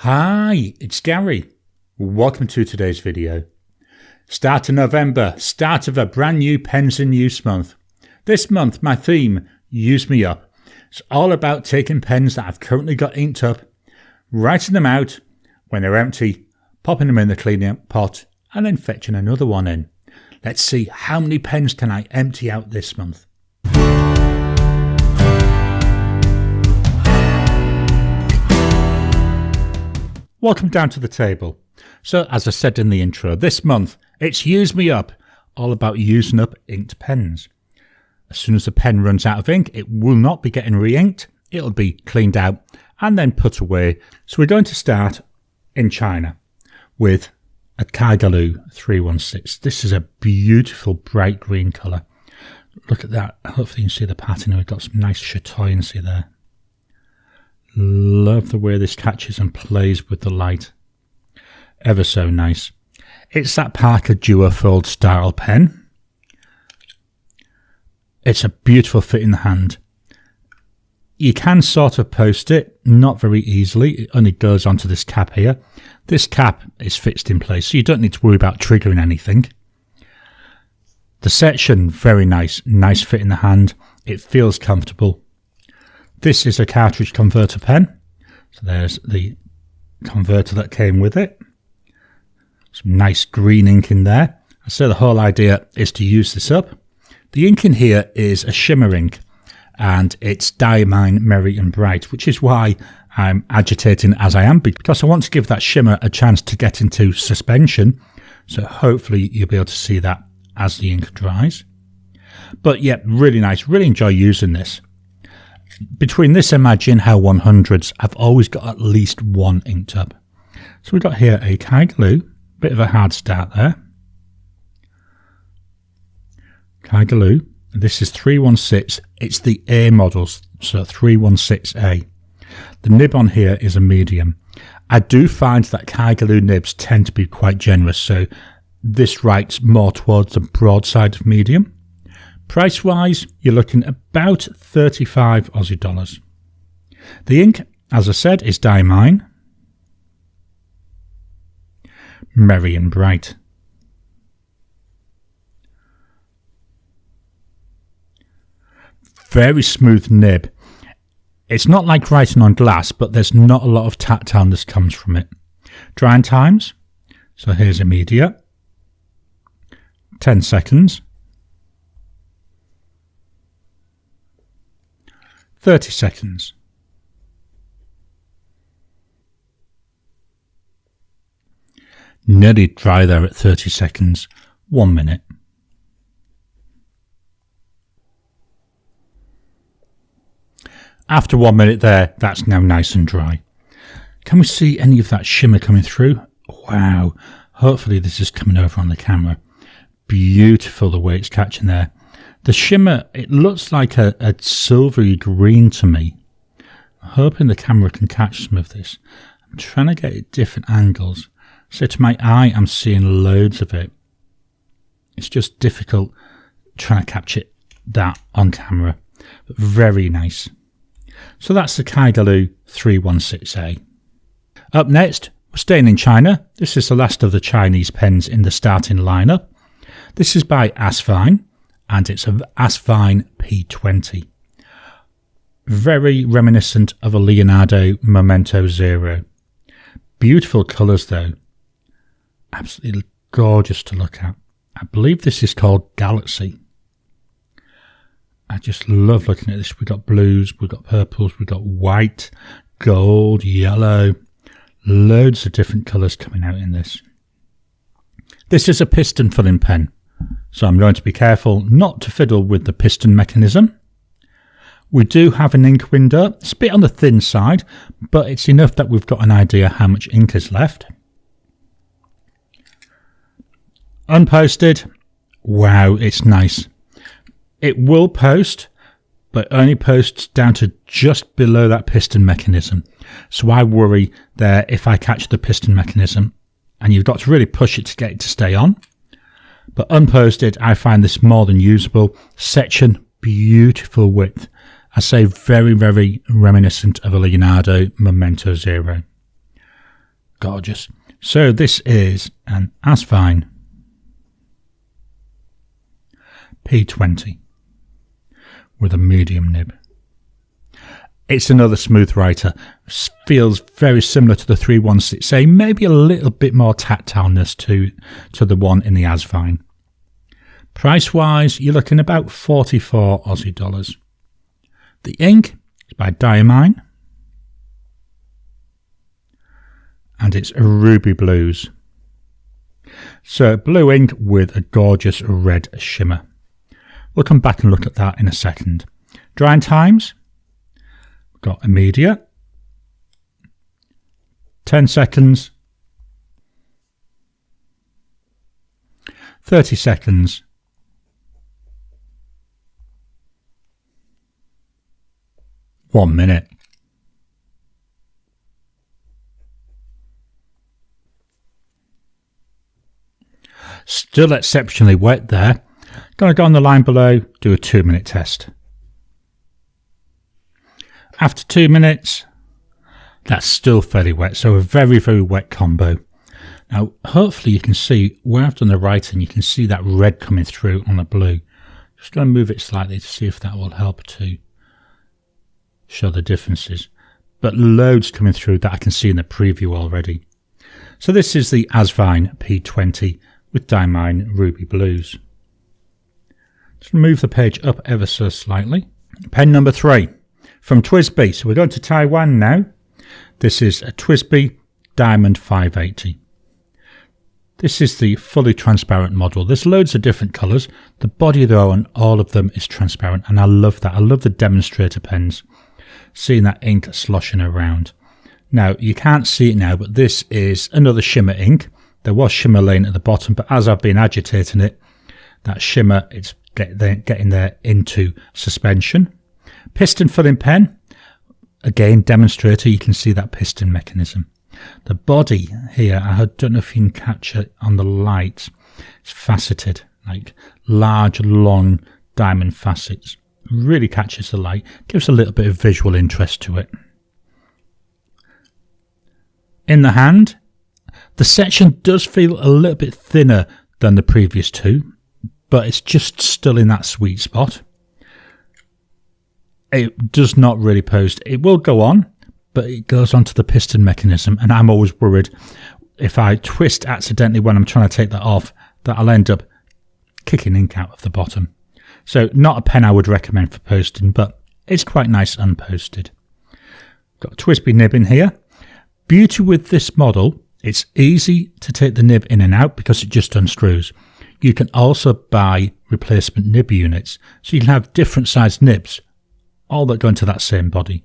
Hi, it's Gary. Welcome to today's video. Start of November, start of a brand new Pens in Use month. This month, my theme, Use Me Up. It's all about taking pens that I've currently got inked up, writing them out when they're empty, popping them in the cleaning pot, and then fetching another one in. Let's see how many pens can I empty out this month. Welcome down to the table. So, as I said in the intro, this month, it's Use Me Up, all about using up inked pens. As soon as the pen runs out of ink, it will not be getting re-inked, it'll be cleaned out and then put away. So we're going to start in China with a Kaigelu 316. This is a beautiful bright green colour. Look at that, hopefully you can see the pattern, we've got some nice chatoyancy there. Love the way this catches and plays with the light. Ever so nice. It's that Parker Duofold style pen. It's a beautiful fit in the hand. You can sort of post it, not very easily. It only goes onto this cap here. This cap is fixed in place, so you don't need to worry about triggering anything. The section, very nice. Nice fit in the hand. It feels comfortable. This is a cartridge converter pen. So there's the converter that came with it. Some nice green ink in there. So the whole idea is to use this up. The ink in here is a shimmer ink and it's Diamine Merry and Bright, which is why I'm agitating as I am, because I want to give that shimmer a chance to get into suspension. So hopefully you'll be able to see that as the ink dries. But yeah, really nice. Really enjoy using this. Between this and my Jinhao 100s, I've always got at least one inked up. So we've got here a Kaigelu, bit of a hard start there. Kaigelu, this is 316, it's the A models, so 316A. The nib on here is a medium. I do find that Kaigelu nibs tend to be quite generous, so this writes more towards the broad side of medium. Price wise, you're looking about 35 Aussie dollars. The ink, as I said, is Diamine Merry and Bright. Very smooth nib. It's not like writing on glass, but there's not a lot of tactileness comes from it. Drying times, so here's immediate, 10 seconds, 30 seconds. Nearly dry there at 30 seconds, 1 minute. After 1 minute there, that's now nice and dry. Can we see any of that shimmer coming through? Wow, hopefully this is coming over on the camera. Beautiful the way it's catching there. The shimmer, it looks like a silvery green to me. I'm hoping the camera can catch some of this. I'm trying to get it at different angles. So to my eye, I'm seeing loads of it. It's just difficult trying to capture that on camera. But very nice. So that's the Kaigelu 316A. Up next, we're staying in China. This is the last of the Chinese pens in the starting lineup. This is by Asvine, and it's an Asvine P20. Very reminiscent of a Leonardo Memento Zero. Beautiful colours though. Absolutely gorgeous to look at. I believe this is called Galaxy. I just love looking at this. We've got blues, we've got purples, we've got white, gold, yellow. Loads of different colours coming out in this. This is a piston filling pen, so I'm going to be careful not to fiddle with the piston mechanism. We do have an ink window. It's a bit on the thin side, but it's enough that we've got an idea how much ink is left. Unposted. Wow, it's nice. It will post, but only posts down to just below that piston mechanism. So I worry there if I catch the piston mechanism, and you've got to really push it to get it to stay on. But unposted, I find this more than usable. Section, beautiful width. I say very, very reminiscent of a Leonardo Memento Zero. gorgeous. So this is an Asvine P20 with a medium nib. It's another smooth writer. Feels very similar to the 3168, maybe a little bit more tactileness to the one in the Asvine. Price wise, you're looking about 44 Aussie dollars. The ink is by Diamine, and it's Ruby Blues. So blue ink with a gorgeous red shimmer. We'll come back and look at that in a second. Drying times, we've got immediate, 10 seconds, 30 seconds, 1 minute. Still exceptionally wet there. Going to go on the line below, do a 2-minute test. After 2 minutes, that's still fairly wet, so a very, very wet combo. Now, hopefully you can see where I've done the writing, you can see that red coming through on the blue. Just going to move it slightly to see if that will help to show the differences. But loads coming through that I can see in the preview already. So this is the Asvine P20 with Diamine Ruby Blues. Just move the page up ever so slightly. Pen number 3 from TWSBI. So we're going to Taiwan now. This is a TWSBI Diamond 580. This is the fully transparent model. There's loads of different colours. The body though on all of them is transparent, and I love that. I love the demonstrator pens. Seeing that ink sloshing around. Now you can't see it now, but this is another shimmer ink. There was shimmer laying at the bottom, but as I've been agitating it, that shimmer it's getting there into suspension. Piston filling pen. Again, demonstrator, you can see that piston mechanism. The body here, I don't know if you can catch it on the light. It's faceted, like large, long diamond facets. Really catches the light. Gives a little bit of visual interest to it. In the hand, the section does feel a little bit thinner than the previous two, but it's just still in that sweet spot. It does not really post. It will go on, but it goes onto the piston mechanism, and I'm always worried if I twist accidentally when I'm trying to take that off, that I'll end up kicking ink out of the bottom. So not a pen I would recommend for posting, but it's quite nice unposted. Got a TWSBI nib in here. Beauty with this model, it's easy to take the nib in and out because it just unscrews. You can also buy replacement nib units, so you can have different sized nibs, all that go into that same body.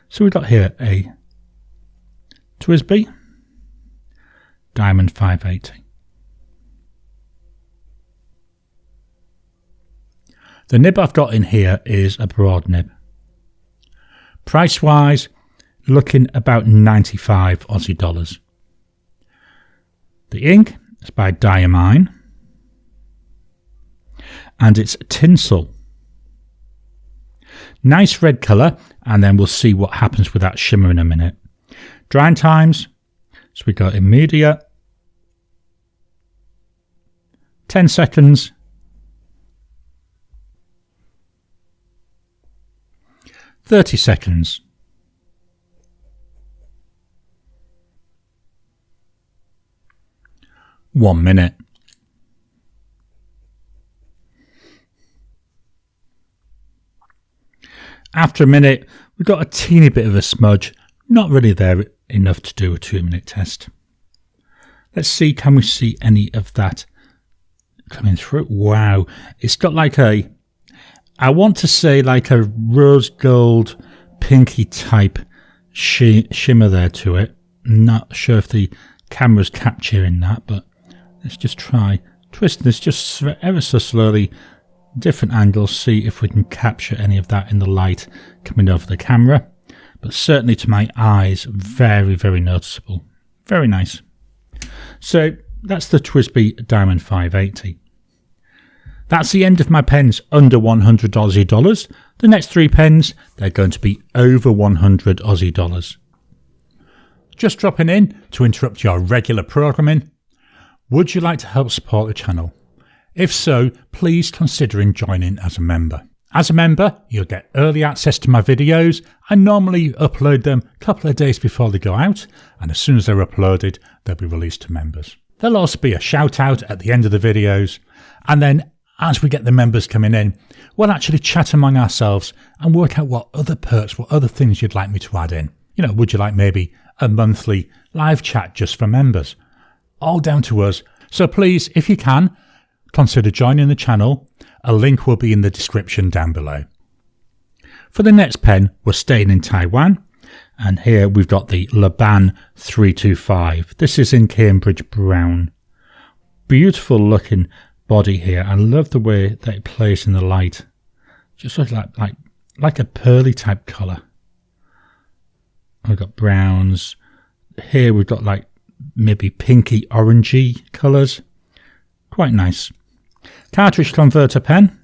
So we've got here a TWSBI Diamond 580. The nib I've got in here is a broad nib. Price wise, looking about 95 Aussie dollars. The ink is by Diamine, and it's Tinsel. Nice red colour, and then we'll see what happens with that shimmer in a minute. Drying times, so we got immediate, 10 seconds, 30 seconds, 1 minute. After a minute, we've got a teeny bit of a smudge, not really there enough to do a 2-minute test. Let's see, can we see any of that coming through? Wow, it's got like a, I want to say like a rose gold, pinky type shimmer there to it. Not sure if the camera's capturing that, but let's just try twisting this just ever so slowly. Different angles, see if we can capture any of that in the light coming over the camera. But certainly to my eyes, very, very noticeable. Very nice. So that's the TWSBI Diamond 580. That's the end of my pens under 100 Aussie dollars. The next 3 pens, they're going to be over 100 Aussie dollars. Just dropping in to interrupt your regular programming. Would you like to help support the channel? If so, please consider joining as a member. As a member, you'll get early access to my videos. I normally upload them a couple of days before they go out, and as soon as they're uploaded, they'll be released to members. There'll also be a shout out at the end of the videos, and then as we get the members coming in, we'll actually chat among ourselves and work out what other perks, what other things you'd like me to add in. You know, would you like maybe a monthly live chat just for members? All down to us. So please, if you can, consider joining the channel. A link will be in the description down below. For the next pen, we're staying in Taiwan. And here we've got the Laban 325. This is in Cambridge Brown. Beautiful looking body here. I love the way that it plays in the light. Just looks like a pearly type colour. We've got browns. Here we've got like maybe pinky orangey colours. Quite nice. Cartridge converter pen.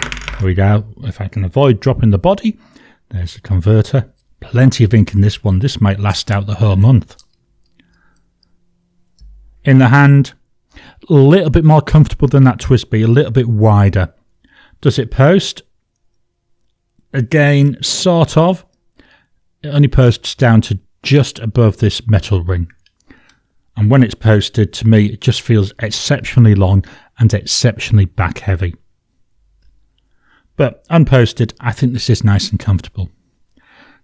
There we go. If I can avoid dropping the body. There's the converter. Plenty of ink in this one. This might last out the whole month. In the hand. A little bit more comfortable than that TWSBI. A little bit wider. Does it post? Again, sort of. It only posts down to just above this metal ring. And when it's posted, to me, it just feels exceptionally long and exceptionally back heavy. But unposted, I think this is nice and comfortable.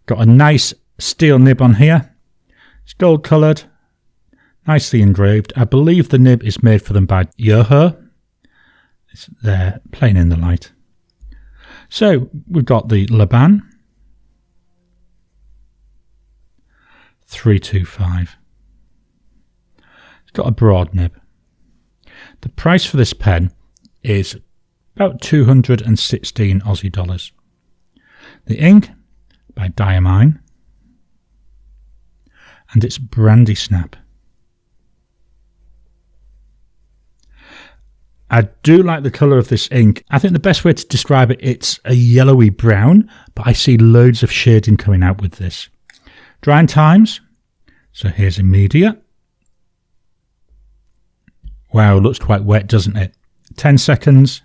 Got a nice steel nib on here. It's gold coloured, nicely engraved. I believe the nib is made for them by Yoho. It's there, plain in the light. So we've got the Laban 325. It's got a broad nib. The price for this pen is about 216 Aussie dollars. The ink by Diamine, and it's Brandy Snap. I do like the colour of this ink. I think the best way to describe it, it's a yellowy brown, but I see loads of shading coming out with this. Drying times. So here's immediate. Wow, looks quite wet, doesn't it? 10 seconds.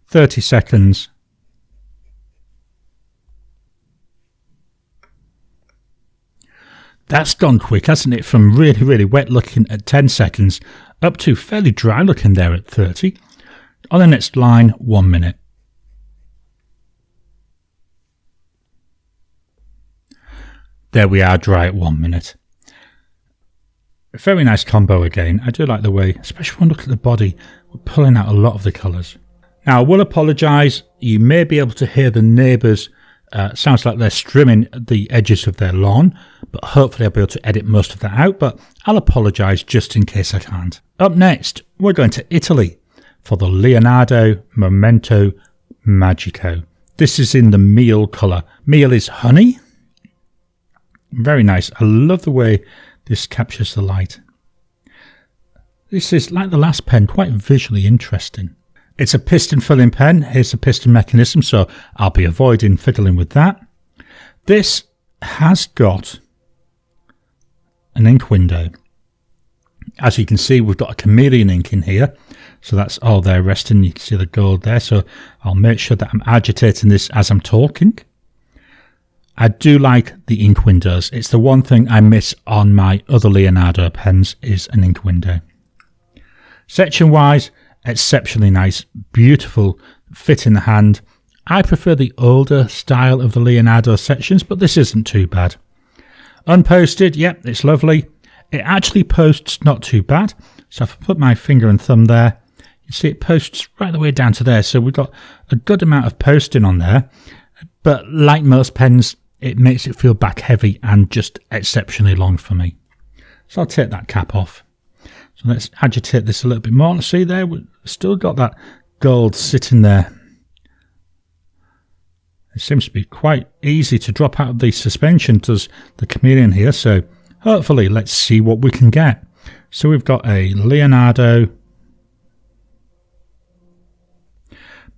30 seconds. That's gone quick, hasn't it? From really, really wet looking at 10 seconds up to fairly dry looking there at 30. On the next line, 1 minute. There we are, dry at 1 minute. A very nice combo again. I do like the way, especially when I look at the body, we're pulling out a lot of the colours. Now, I will apologise. You may be able to hear the neighbours. Sounds like they're trimming the edges of their lawn, but hopefully I'll be able to edit most of that out, but I'll apologise just in case I can't. Up next, we're going to Italy for the Leonardo Momento Magico. This is in the meal colour. Meal is honey. Very nice. I love the way this captures the light. This is, like the last pen, quite visually interesting. It's a piston filling pen. Here's the piston mechanism, so I'll be avoiding fiddling with that. This has got an ink window. As you can see, we've got a chameleon ink in here. So that's all there resting. You can see the gold there. So I'll make sure that I'm agitating this as I'm talking. I do like the ink windows. It's the one thing I miss on my other Leonardo pens is an ink window. Section wise, exceptionally nice, beautiful fit in the hand. I prefer the older style of the Leonardo sections, but this isn't too bad. Unposted, yep, it's lovely. It actually posts not too bad. So if I put my finger and thumb there, you see it posts right the way down to there. So we've got a good amount of posting on there. But like most pens, it makes it feel back heavy and just exceptionally long for me. So I'll take that cap off. So let's agitate this a little bit more. See there, we've still got that gold sitting there. It seems to be quite easy to drop out of the suspension, does the chameleon here. So hopefully let's see what we can get. So we've got a Leonardo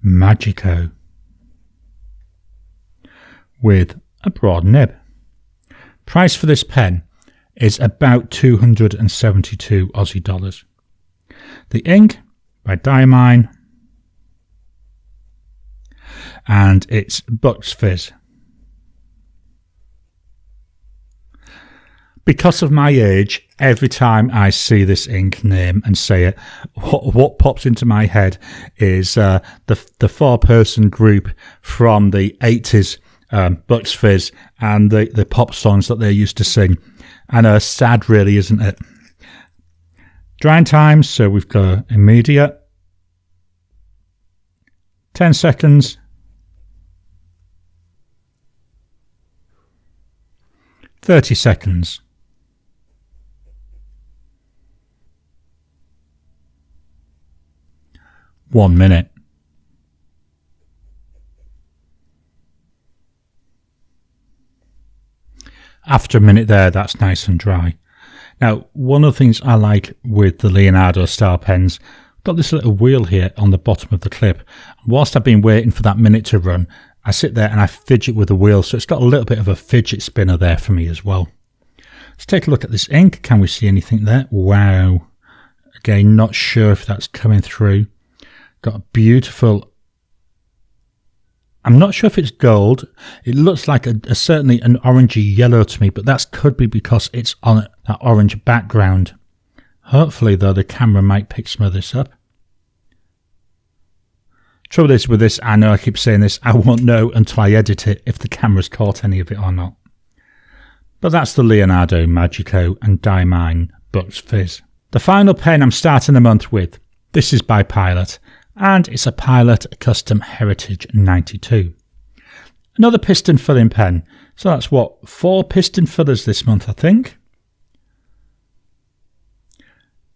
Magico. with a broad nib. Price for this pen is about 272 Aussie dollars. The ink by Diamine, and it's Fizz. Because of my age, every time I see this ink name and say it, what pops into my head is the four-person group from the 80s, Fizz, and the pop songs that they used to sing. And sad, really, isn't it? Drying times, so we've got immediate, 10 seconds, 30 seconds. One minute. After a minute there, that's nice and dry. Now, one of the things I like with the Leonardo style pens, I've got this little wheel here on the bottom of the clip. Whilst I've been waiting for that minute to run, I sit there and I fidget with the wheel, so it's got a little bit of a fidget spinner there for me as well. Let's take a look at this ink. Can we see anything there? Wow. Again, not sure if that's coming through. Got a beautiful, I'm not sure if it's gold. It looks like certainly an orangey yellow to me, but that could be because it's on that orange background. Hopefully, though, the camera might pick some of this up. Trouble is with this, I know I keep saying this, I won't know until I edit it if the camera's caught any of it or not. But that's the Leonardo, Magico and Diamine Fizz. The final pen I'm starting the month with, this is by Pilot. And it's a Pilot Custom Heritage 92. Another piston filling pen. So that's what, 4 piston fillers this month, I think.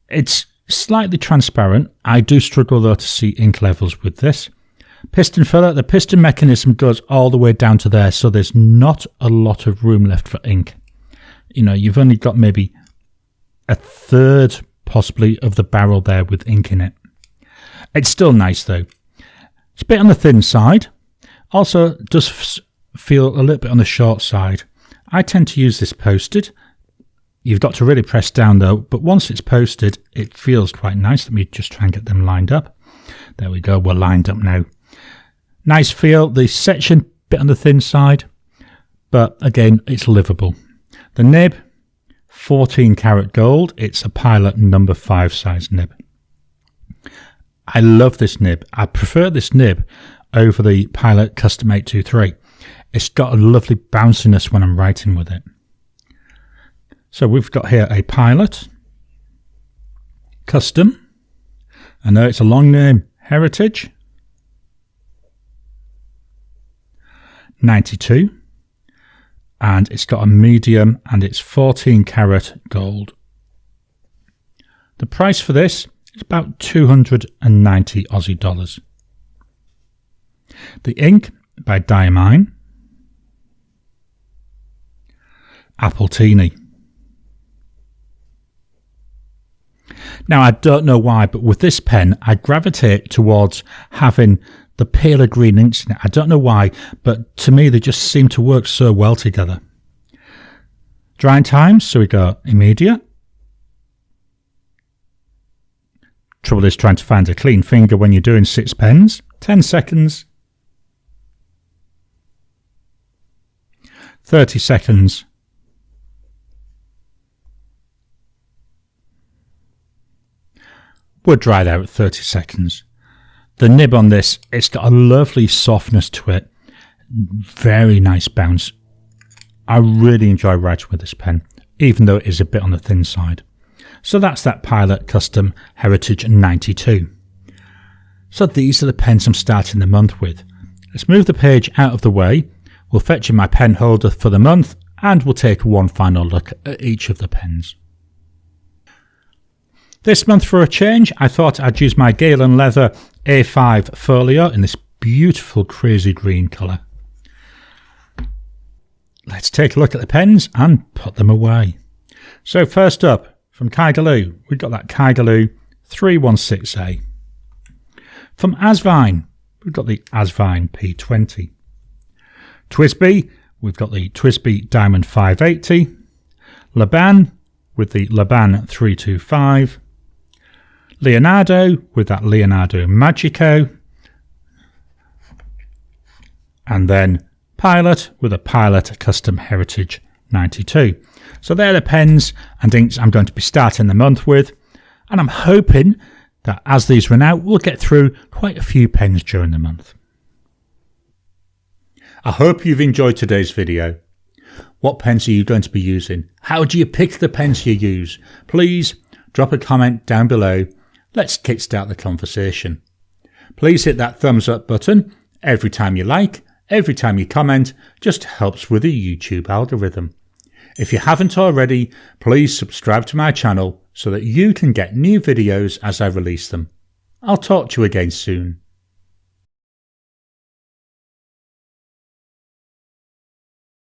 It's slightly transparent. I do struggle though to see ink levels with this. Piston filler, the piston mechanism goes all the way down to there, so there's not a lot of room left for ink. You know, you've only got maybe a third possibly of the barrel there with ink in it. It's still nice though. It's a bit on the thin side. Also does feel a little bit on the short side. I tend to use this posted. You've got to really press down though, but once it's posted, it feels quite nice. Let me just try and get them lined up. There we go, we're lined up now. Nice feel. The section, bit on the thin side, but again, it's livable. The nib, 14 karat gold. It's a Pilot number 5 size nib. I love this nib. I prefer this nib over the Pilot Custom 823. It's got a lovely bounciness when I'm writing with it. So we've got here a Pilot Custom. I know it's a long name. Heritage 92. And it's got a medium and it's 14 karat gold. The price for this, it's about 290 Aussie dollars. The ink by Diamine, Appletini. Now, I don't know why, but with this pen, I gravitate towards having the paler green inks in it. I don't know why, but to me, they just seem to work so well together. Drying times, so we go immediate. Trouble is trying to find a clean finger when you're doing 6 pens. 10 seconds. 30 seconds. We're dry there at 30 seconds. The nib on this, it's got a lovely softness to it. Very nice bounce. I really enjoy writing with this pen, even though it is a bit on the thin side. So that's that Pilot Custom Heritage 92. So these are the pens I'm starting the month with. Let's move the page out of the way. We'll fetch in my pen holder for the month and we'll take one final look at each of the pens. This month for a change, I thought I'd use my Galen Leather A5 folio in this beautiful crazy green colour. Let's take a look at the pens and put them away. So first up, from Kaigelu, we've got that Kaigelu 316A. From Asvine, we've got the Asvine P20. TWSBI, we've got the TWSBI Diamond 580. Laban with the Laban 325. Leonardo with that Leonardo Magico. And then Pilot with a Pilot Custom Heritage 92. So they're the pens and inks I'm going to be starting the month with. And I'm hoping that as these run out, we'll get through quite a few pens during the month. I hope you've enjoyed today's video. What pens are you going to be using? How do you pick the pens you use? Please drop a comment down below. Let's kickstart the conversation. Please hit that thumbs up button every time you like, every time you comment, just helps with the YouTube algorithm. If you haven't already, please subscribe to my channel so that you can get new videos as I release them. I'll talk to you again soon.